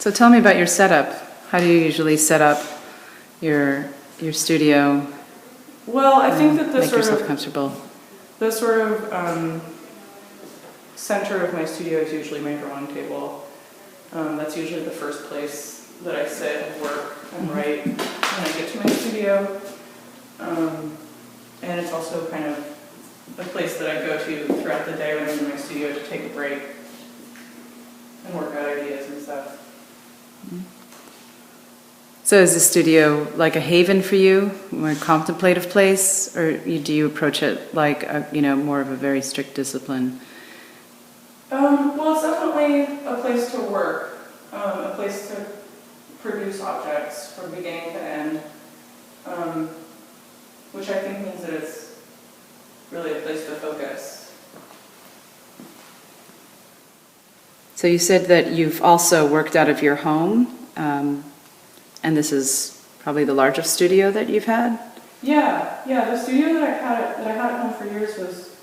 So tell me about your setup. How do you usually set up your studio? Well, I think that make yourself comfortable. The sort of center of my studio is usually my drawing table. That's usually the first place that I sit and work and write when I get to my studio. And it's also kind of the place that I go to throughout the day when I'm in my studio to take a break and work out ideas and stuff. So is the studio like a haven for you, more a contemplative place, or do you approach it like more of a very strict discipline? Well, it's definitely a place to work, a place to produce objects from beginning to end, which I think means that it's really a place to focus. So you said that you've also worked out of your home, and this is probably the largest studio that you've had? Yeah. The studio that I had at home for years was,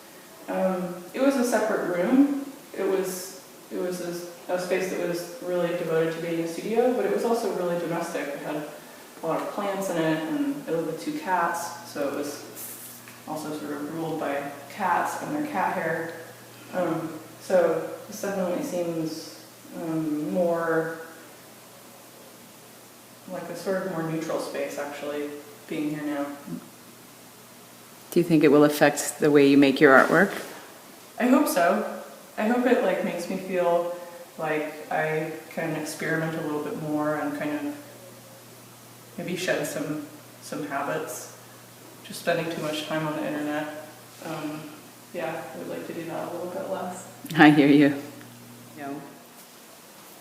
it was a separate room. It was a space that was really devoted to being a studio, but it was also really domestic. It had a lot of plants in it, and it lived with 2 cats, so it was also sort of ruled by cats and their cat hair. So this definitely seems more like a sort of more neutral space, actually, being here now. Do you think it will affect the way you make your artwork? I hope so. I hope it makes me feel like I can experiment a little bit more and kind of maybe shed some habits. Just spending too much time on the internet. I would like to do that a little bit less. I hear you.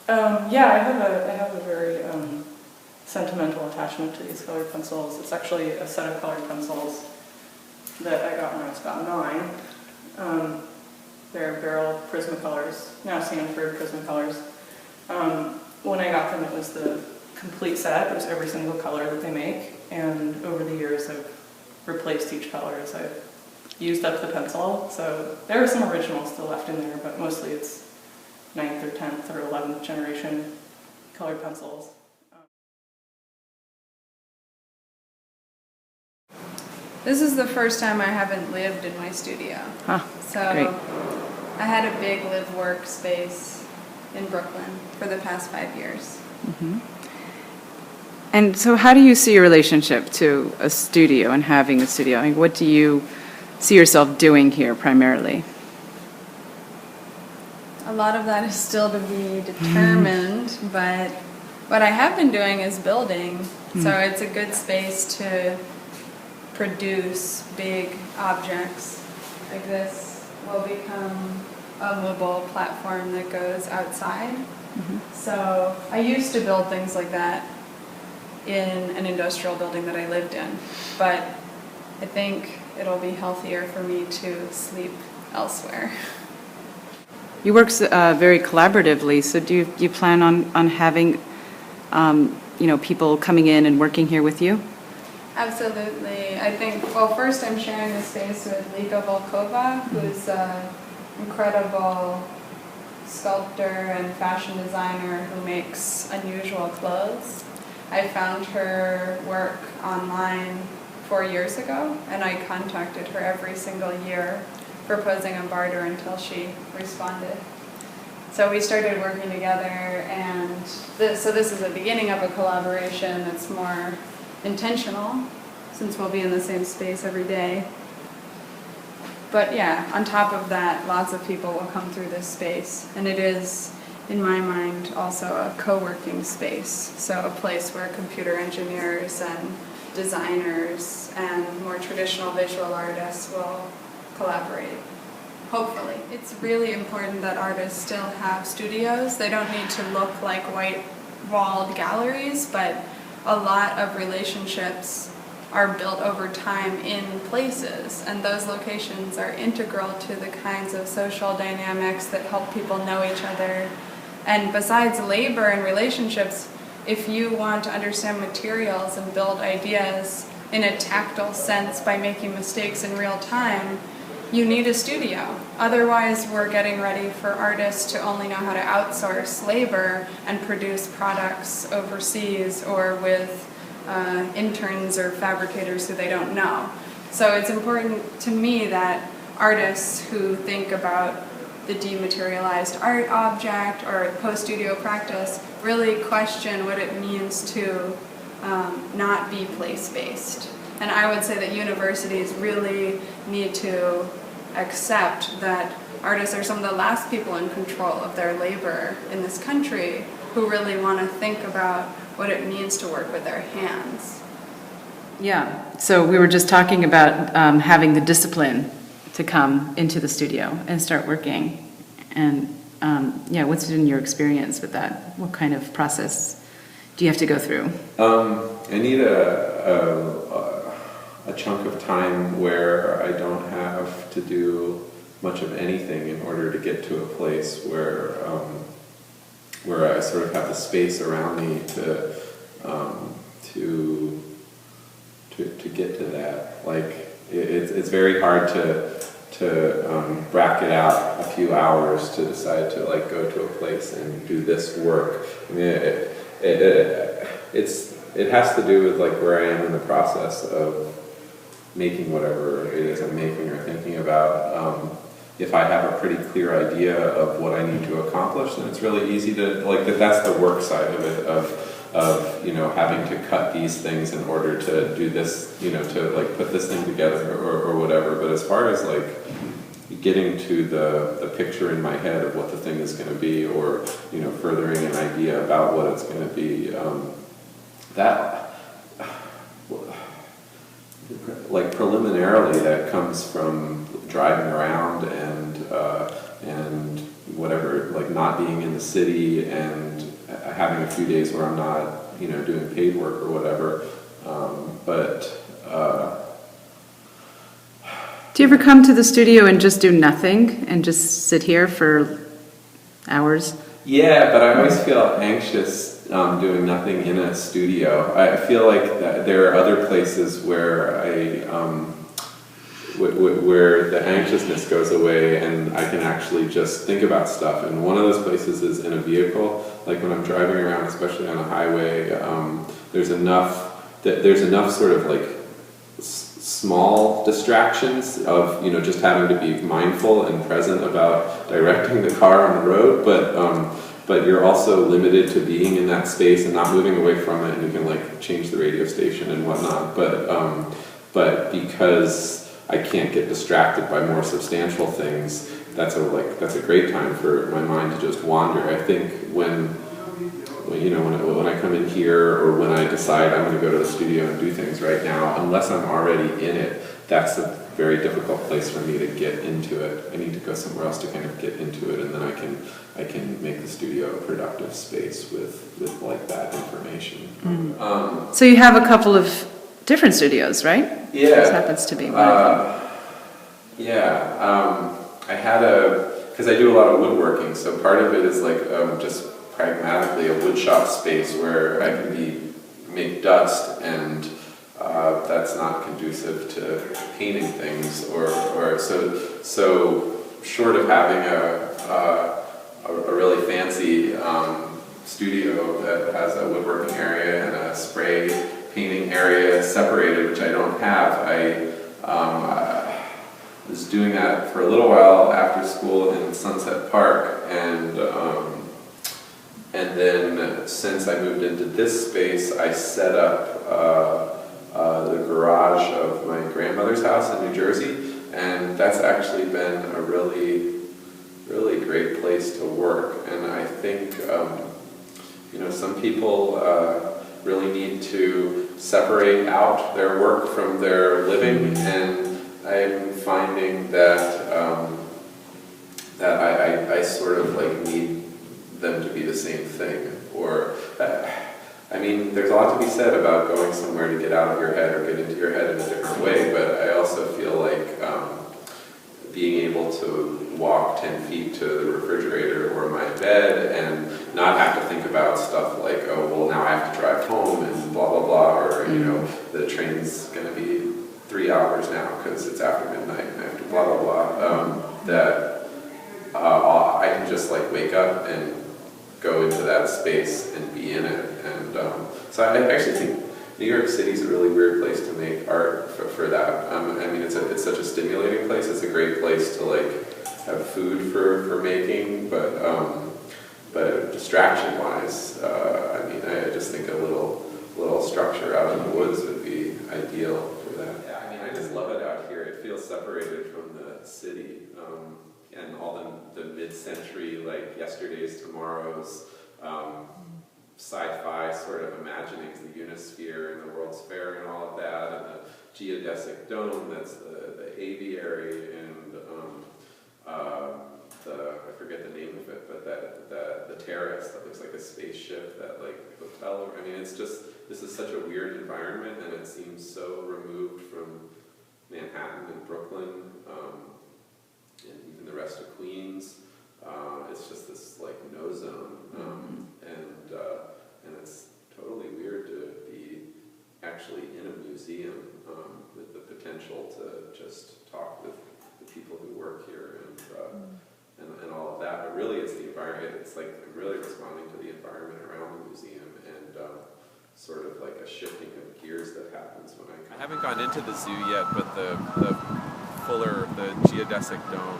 I have a very sentimental attachment to these colored pencils. It's actually a set of colored pencils that I got when I was about 9. They're Barrel Prismacolors, now Sanford Prismacolors. When I got them, it was the complete set. It was every single color that they make, and over the years I've replaced each color as I've used up the pencil. So there are some originals still left in there, but mostly it's 9th or 10th or 11th generation colored pencils. This is the first time I haven't lived in my studio. So great. I had a big live workspace in Brooklyn for the past 5 years. Mm-hmm. And so how do you see your relationship to a studio and having a studio? I mean, what do you see yourself doing here primarily? A lot of that is still to be determined, but what I have been doing is building. So it's a good space to produce big objects. Like this will become a mobile platform that goes outside. So I used to build things like that in an industrial building that I lived in, but I think it'll be healthier for me to sleep elsewhere. You work very collaboratively, so do you plan on having people coming in and working here with you? Absolutely. I think, well, first I'm sharing the space with Larissa Harris, who's an incredible sculptor and fashion designer who makes unusual clothes. I found her work online 4 years ago, and I contacted her every single year, proposing a barter until she responded. So we started working together, and this is the beginning of a collaboration that's more intentional, since we'll be in the same space every day. But yeah, on top of that, lots of people will come through this space, and it is, in my mind, also a co-working space, so a place where computer engineers and designers and more traditional visual artists will collaborate. Hopefully. It's really important that artists still have studios. They don't need to look like white-walled galleries, but a lot of relationships are built over time in places, and those locations are integral to the kinds of social dynamics that help people know each other. And besides labor and relationships, if you want to understand materials and build ideas in a tactile sense by making mistakes in real time, you need a studio. Otherwise, we're getting ready for artists to only know how to outsource labor and produce products overseas or with interns or fabricators who they don't know. So it's important to me that artists who think about the dematerialized art object or post-studio practice really question what it means to not be place-based. And I would say that universities really need to accept that artists are some of the last people in control of their labor in this country who really want to think about what it means to work with their hands. Yeah, so we were just talking about having the discipline to come into the studio and start working. And yeah, what's been your experience with that? What kind of process do you have to go through? I need a chunk of time where I don't have to do much of anything in order to get to a place where I sort of have the space around me to get to that. Like it's very hard to bracket out a few hours to decide to like go to a place and do this work. I mean, it has to do with like where I am in the process of making whatever it is I'm making or thinking about. If I have a pretty clear idea of what I need to accomplish, then it's really easy to like that's the work side of it of having to cut these things in order to do this, to like put this thing together or whatever. But as far as like getting to the picture in my head of what the thing is going to be, or furthering an idea about what it's going to be, like preliminarily that comes from driving around and whatever, like not being in the city and having a few days where I'm not doing paid work or whatever, Do you ever come to the studio and just do nothing and just sit here for hours? Yeah, but I always feel anxious doing nothing in a studio. I feel like there are other places where where the anxiousness goes away and I can actually just think about stuff. And one of those places is in a vehicle. Like when I'm driving around, especially on a highway, there's enough sort of like small distractions of just having to be mindful and present about directing the car on the road, but you're also limited to being in that space and not moving away from it, and you can like change the radio station and whatnot, but because I can't get distracted by more substantial things, that's a great time for my mind to just wander. I think when I come in here or when I decide I'm going to go to the studio and do things right now, unless I'm already in it, that's a very difficult place for me to get into it. I need to go somewhere else to kind of get into it, and then I can make the studio a productive space with like that information. Mm-hmm. So you have a couple of different studios, right? Yeah. This happens to be one of them. I had because I do a lot of woodworking, so part of it is like just pragmatically a woodshop space where I can make dust, and that's not conducive to painting things, or so short of having a really fancy studio that has a woodworking area and a spray painting area separated, which I don't have. I was doing that for a little while after school in Sunset Park, and then since I moved into this space, I set up the garage of my grandmother's house in New Jersey, and that's actually been a really, really great place to work. And I think some people really need to separate out their work from their living, and I'm finding that I sort of like need them to be the same thing. Or there's a lot to be said about going somewhere to get out of your head or get into your head in a different way, but I also feel like being able to walk 10 feet to the refrigerator or my bed and not have to think about stuff like, oh, well, now I have to drive home and blah, blah, blah, or, the train's going to be 3 hours now because it's after midnight and I have to blah blah blah. I can just like wake up and go into that space and be in it. And so I actually think New York City is a really weird place to make art for that. I mean, it's such a stimulating place. It's a great place to like have food for making, but distraction-wise, I mean, I just think a little structure out in the woods would be ideal for that. Yeah, I mean, I just love it out here. It feels separated from the city. And all the mid-century, like yesterday's, tomorrow's, sci-fi sort of imaginings, the Unisphere and the World's Fair and all of that, and the geodesic dome that's the aviary, and I forget the name of it, but the terrace that looks like a spaceship, that like hotel. I mean, it's just, this is such a weird environment, and it seems so removed from Manhattan and Brooklyn. And even the rest of Queens, it's just this like no zone, and it's totally weird to be actually in a museum with the potential to just talk with the people who work here and all of that. But really, it's the environment. It's like I'm really responding to the environment around the museum and sort of like a shifting of gears that happens when I haven't gone into the zoo yet, but the geodesic dome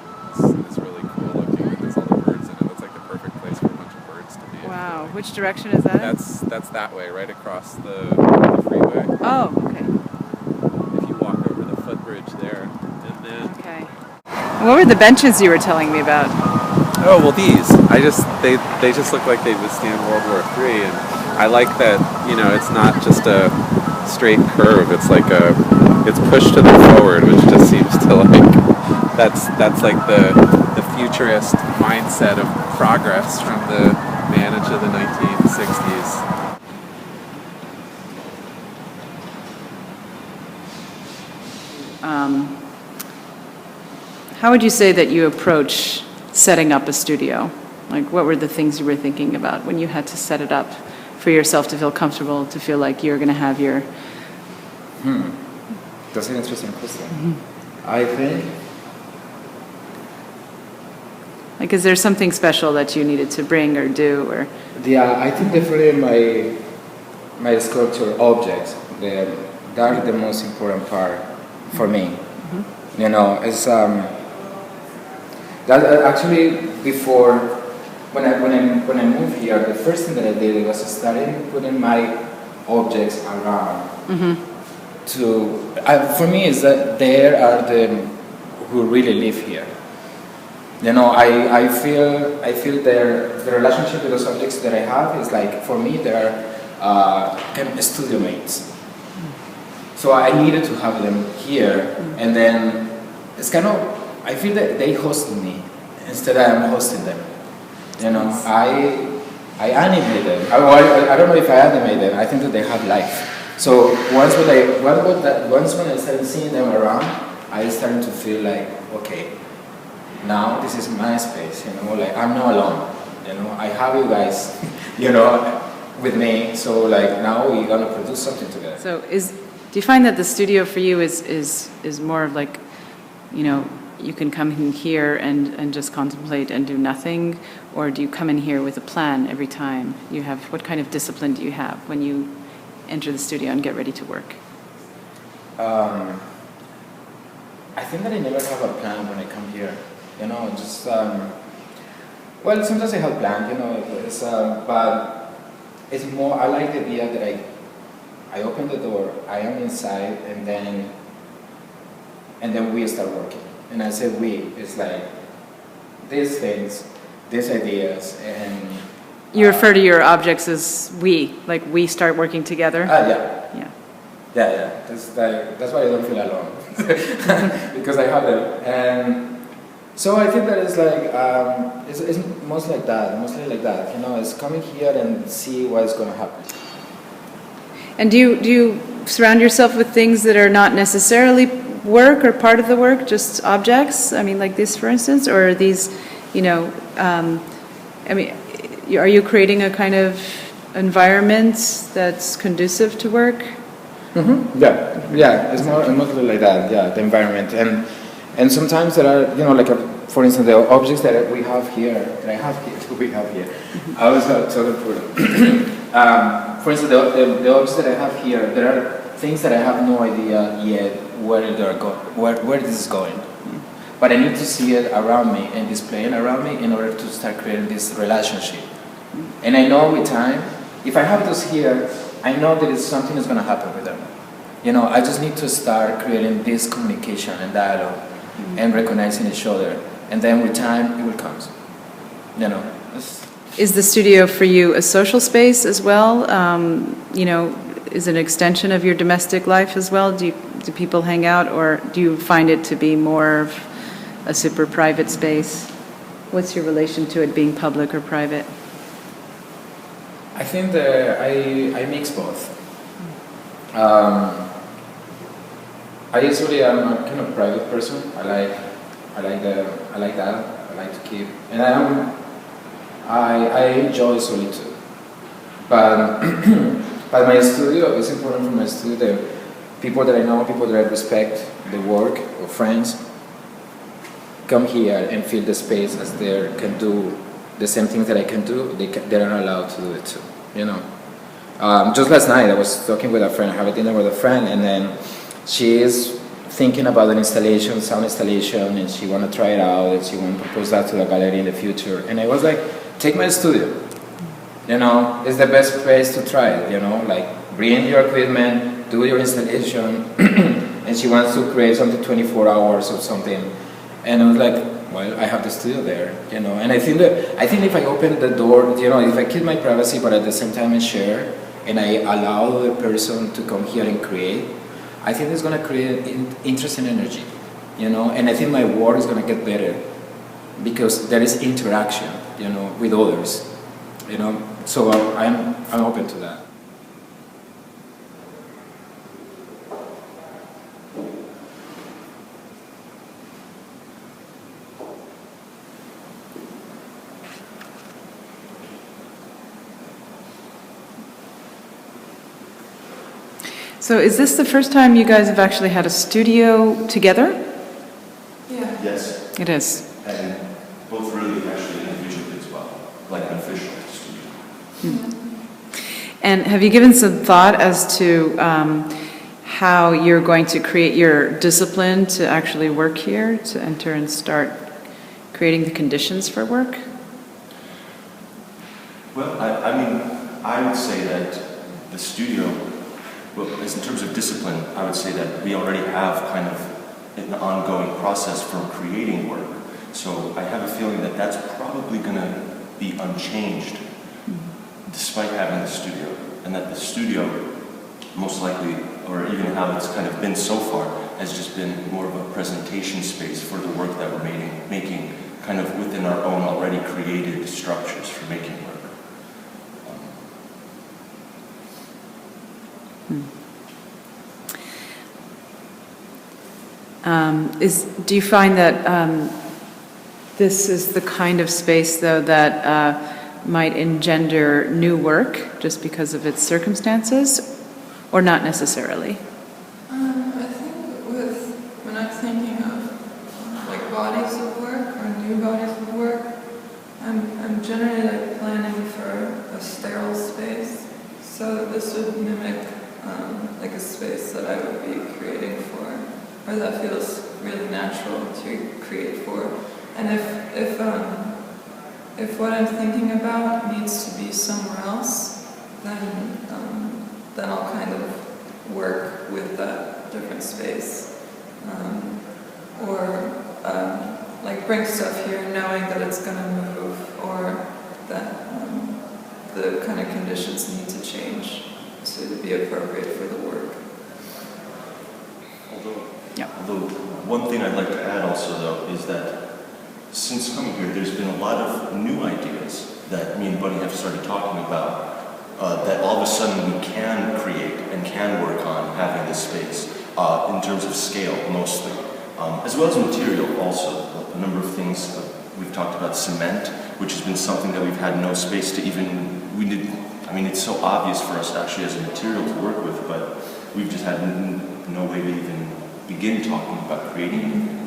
is really cool looking. There's all the birds in it. That's like the perfect place for a bunch of birds to be. Wow, which direction is that? That's that way, right across the freeway. Oh, okay. If you walk over the footbridge there, and then. Okay. What were the benches you were telling me about? Oh well, these. They just look like they withstand World War III, and I like that. You know, it's not just a straight curve. It's like it's pushed to the forward, which just seems to like that's like the futurist mindset of progress from the manage of the 1960s. How would you say that you approach setting up a studio? Like, what were the things you were thinking about when you had to set it up for yourself to feel comfortable, to feel like you're going to have your... That's an interesting question. I think... Like, is there something special that you needed to bring or do, or... Yeah, I think definitely my sculpture objects, that are the most important part for me. Mm-hmm. You know, it's that actually before when I moved here, the first thing that I did was starting putting my objects around. Mm-hmm. For me, is that there are the who really live here. You know, I feel the relationship with those objects that I have is like, for me, they are kind of studio mates. So I needed to have them here, and then it's kind of, I feel that they host me instead of I'm hosting them. You know, I animate them. I don't know if I animate them. I think that they have life. So once when I started seeing them around, I started to feel like, okay, now this is my space. You know, like I'm not alone. You know, I have you guys, you know, with me. So like now we're gonna produce something together. So do you find that the studio for you is more of like, you know, you can come in here and just contemplate and do nothing, or do you come in here with a plan every time? What kind of discipline do you have when you enter the studio and get ready to work? I think that I never have a plan when I come here. You know, just well, sometimes I have planned. You know, but it's more. I like the idea that I open the door, I am inside, and then we start working. And I say we, it's like these things, these ideas, and... You refer to your objects as we, like we start working together? Yeah. That's why I don't feel alone, because I have them. And so I think that it's like, it's mostly like that, you know, it's coming here and see what's going to happen. And do you surround yourself with things that are not necessarily work or part of the work, just objects? I mean, like this, for instance, or are these, you know, I mean, are you creating a kind of environment that's conducive to work? Yeah, it's mostly like that. Yeah, the environment, and sometimes there are, like for instance, the objects that we have here, I was talking for for instance, the objects that I have here, there are things that I have no idea yet where this is going. But I need to see it around me and displaying around me in order to start creating this relationship. And I know with time, if I have those here, I know that something is going to happen with them. I just need to start creating this communication and dialogue and recognizing each other. And then with time, it will come. Is the studio for you a social space as well? Is it an extension of your domestic life as well? Do people hang out, or do you find it to be more of a super private space? What's your relation to it being public or private? I think that I mix both. I usually am a kind of private person. I like that. I like to keep, and I enjoy solitude. But my studio is important for my studio. The people that I know, people that I respect, the work or friends, come here and feel the space as they can do the same things that I can do. They are allowed to do it too. Just last night I was talking with a friend. I have a dinner with a friend, and then she is thinking about an installation, sound installation, and she want to try it out, and she want to propose that to the gallery in the future. And I was like, take my studio. It's the best place to try it. Like bring your equipment, do your installation, and she wants to create something 24 hours or something. And I was like, well, I have the studio there, and I think if I open the door, if I keep my privacy, but at the same time I share, and I allow the person to come here and create, I think it's going to create interesting energy, and I think my work is going to get better because there is interaction, with others, so I'm open to that. So is this the first time you guys have actually had a studio together? Yeah. Yes. It is. And both really actually individually as well, like an official studio. And have you given some thought as to how you're going to create your discipline to actually work here, to enter and start creating the conditions for work? Well, I would say that the studio, well, in terms of discipline, I would say that we already have kind of an ongoing process for creating work. So I have a feeling that that's probably going to be unchanged despite having the studio. And that the studio, most likely, or even how it's kind of been so far, has just been more of a presentation space for the work that we're making kind of within our own already created structures for making work. Do you find that this is the kind of space, though, that might engender new work just because of its circumstances, or not necessarily? I think when I'm thinking of like bodies of work or new bodies of work, I'm generally like planning for a sterile space. So this would mimic like a space that I would be creating for, or that feels really natural to create for. And if what I'm thinking about needs to be somewhere else, then I'll kind of work with that different space, or like bring stuff here knowing that it's going to move, or that the kind of conditions need to change to be appropriate for the work. Although one thing I'd like to add also, though, is that since coming here, there's been a lot of new ideas that me and Buddy have started talking about, that all of a sudden we can create and can work on having this space, in terms of scale mostly, as well as material also. A number of things, we've talked about cement, which has been something that we've had no space to even, it's so obvious for us actually as a material to work with, but we've just had no way to even begin talking about creating anything.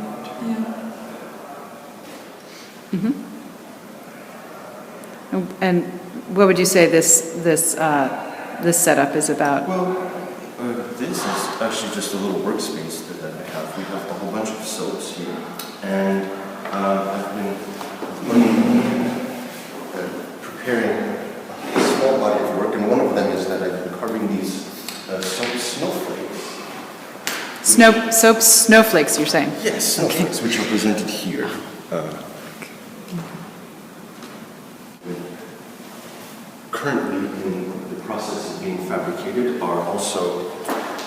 And what would you say this setup is about? Well, this is actually just a little workspace that I have. We have a whole bunch of soaps here, and I've been preparing a small body of work, and one of them is that I've been carving these soap snowflakes. Snowflakes, you're saying? Yes, snowflakes, which are presented here. Currently, in the process of being fabricated, are also.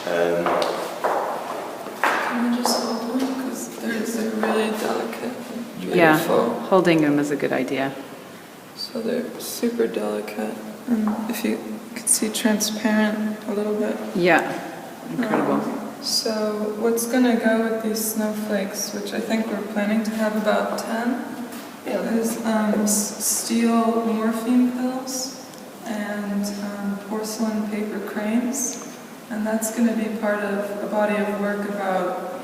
Can I just hold one? Because they're really delicate. Yeah, holding them is a good idea. So they're super delicate. And if you could see transparent a little bit. Yeah, incredible. So what's going to go with these snowflakes, which I think we're planning to have about 10, is steel morphine pills and porcelain paper cranes. And that's going to be part of a body of work about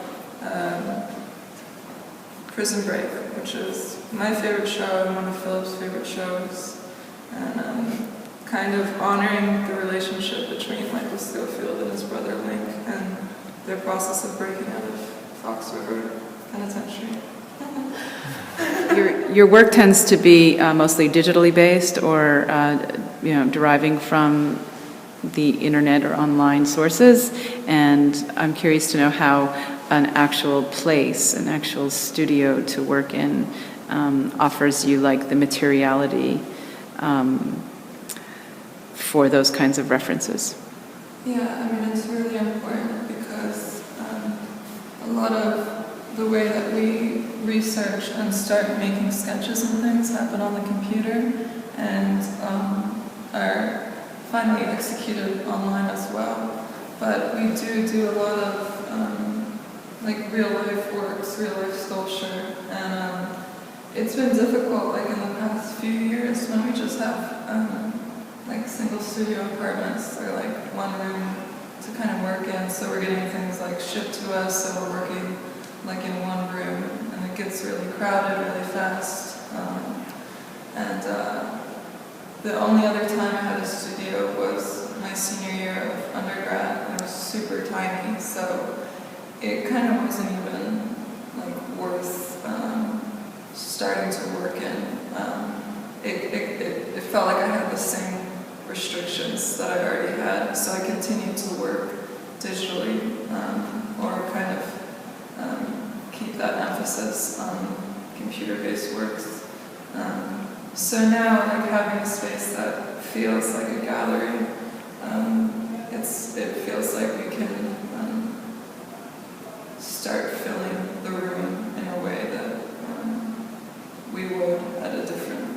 Prison Break, which is my favorite show and one of Filip's favorite shows. And kind of honoring the relationship between Michael Schofield and his brother Link and their process of breaking out of Fox River Penitentiary. Your work tends to be mostly digitally based, or deriving from the internet or online sources, and I'm curious to know how an actual place, an actual studio to work in, offers you like the materiality for those kinds of references. Yeah, I mean, it's really important because a lot of the way that we research and start making sketches and things happen on the computer and are finally executed online as well. But we do a lot of like real life works, real life sculpture, and it's been difficult like in the past few years when we just have like single studio apartments or like one room to kind of work in, so we're getting things like shipped to us, so we're working like in one room, and it gets really crowded really fast. The only other time I had a studio was my senior year of undergrad, and it was super tiny, so it kind of wasn't even like worth starting to work in. It felt like I had the same restrictions that I already had, so I continued to work digitally, or kind of keep that emphasis on computer-based works. So now, like having a space that feels like a gallery, it feels like we can start filling the room in a way that we would at a different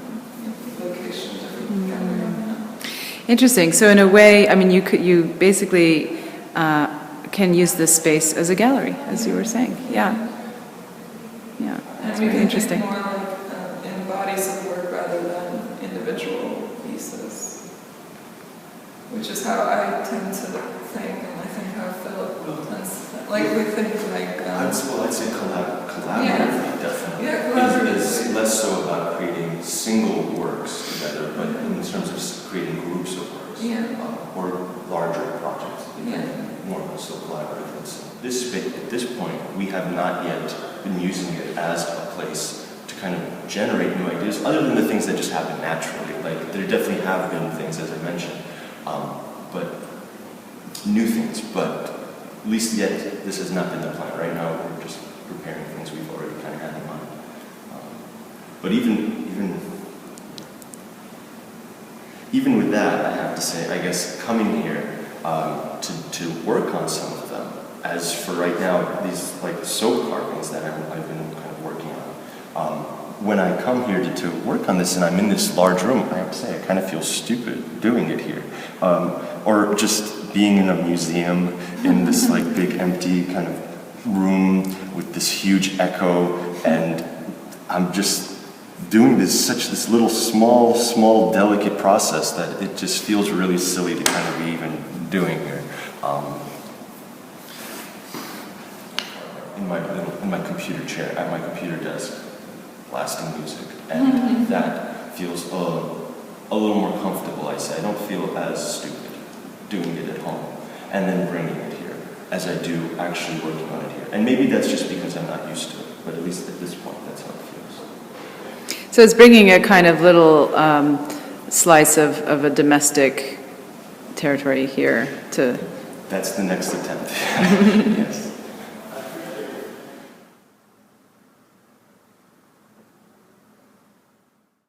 location, different gallery. Interesting. So in a way, I mean, you basically can use this space as a gallery, as you were saying. Yeah. Yeah. That's really interesting. More like in bodies of work rather than individual pieces, which is how I tend to think, and I think how Filip tends to think. Like we think like. I'd say collaboratively, definitely. Yeah, collaboratively. It's less so about creating single works together, but in terms of creating groups of works, or larger projects. More so collaborative. At this point, we have not yet been using it as a place to kind of generate new ideas, other than the things that just happen naturally. Like there definitely have been things, as I mentioned, but new things. But at least yet, this has not been the plan. Right now, we're just preparing things we've already kind of had in mind. But even with that, I have to say, I guess coming here to work on some of them, as for right now, these like soap carvings that I've been kind of working on. When I come here to work on this and I'm in this large room, I have to say I kind of feel stupid doing it here. Or just being in a museum in this like big empty kind of room with this huge echo, and I'm just doing this little small delicate process that it just feels really silly to kind of be even doing here. in my computer chair at my computer desk, blasting music, and that feels a little more comfortable. I say I don't feel as stupid doing it at home and then bringing it here as I do actually working on it here. And maybe that's just because I'm not used to it, but at least at this point, that's how it feels. So it's bringing a kind of little slice of a domestic territory here to... That's the next attempt. Yes.